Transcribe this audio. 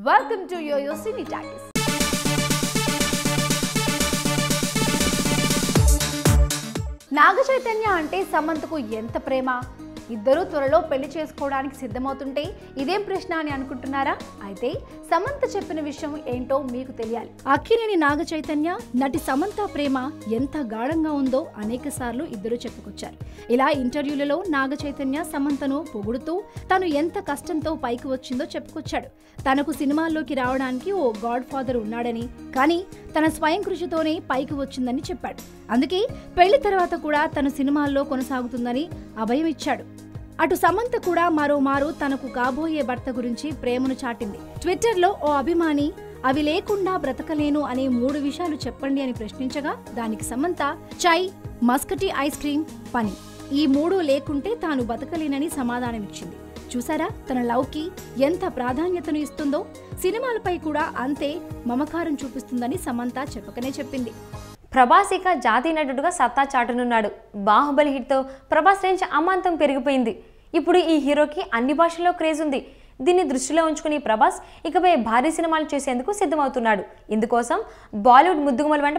Welcome to Yo-Yo Cine Talkies. Naga Chaitanya అంటే సమంతకు ఎంత ప్రేమ, ఇద్దరు త్వరలో పెళ్లి చేసుకోవడానికి సిద్ధమవుతుంటే ఇదేం ప్రశ్న అని అనుకుంటున్నారా? అయితే సమంత చెప్పిన విషయం ఏంటో మీకు తెలియాలి. అక్కినేని నాగ చైతన్య నటి సమంత ప్రేమ ఎంత గాఢంగా ఉందో అనేక సార్లు ఇద్దరు చెప్పుకొచ్చారు. ఇలా ఇంటర్వ్యూలలో నాగ చైతన్య సమంతను పొగుడుతూ తను ఎంత కష్టంతో పైకి వచ్చిందో చెప్పుకొచ్చాడు. తనకు సినిమాల్లోకి రావడానికి ఓ గాడ్ ఫాదర్ ఉన్నాడని, కానీ తన స్వయం కృషితోనే పైకి వచ్చిందని చెప్పాడు. అందుకే పెళ్లి తర్వాత కూడా తన సినిమాల్లో కొనసాగుతుందని అభయం ఇచ్చాడు. అటు సమంత కూడా మరోమారు తనకు కాబోయే భర్త గురించి ప్రేమను చాటింది. ట్విట్టర్లో ఓ అభిమాని అవి లేకుండా బ్రతకలేను అనే 3 విషయాలు చెప్పండి అని ప్రశ్నించగా దానికి సమంత చై, మస్కటీ ఐస్ క్రీమ్, పని, ఈ 3 లేకుంటే తాను బతకలేనని సమాధానమిచ్చింది. చూసారా తన లవ్ కి ఎంత ప్రాధాన్యతను ఇస్తుందో? సినిమాలపై కూడా అంతే మమకారం చూపిస్తుందని సమంత చెప్పకనే చెప్పింది. ప్రభాస్ ఇక జాతీయ నటుడుగా సత్తా చాటనున్నాడు. బాహుబలి హిట్తో ప్రభాస్ రేంజ్ అమాంతం పెరిగిపోయింది. ఇప్పుడు ఈ హీరోకి అన్ని భాషల్లో క్రేజ్ ఉంది. దీన్ని దృష్టిలో ఉంచుకుని ప్రభాస్ ఇకపై భారీ సినిమాలు చేసేందుకు సిద్ధమవుతున్నాడు. ఇందుకోసం బాలీవుడ్ ముద్దుగుమల వెంట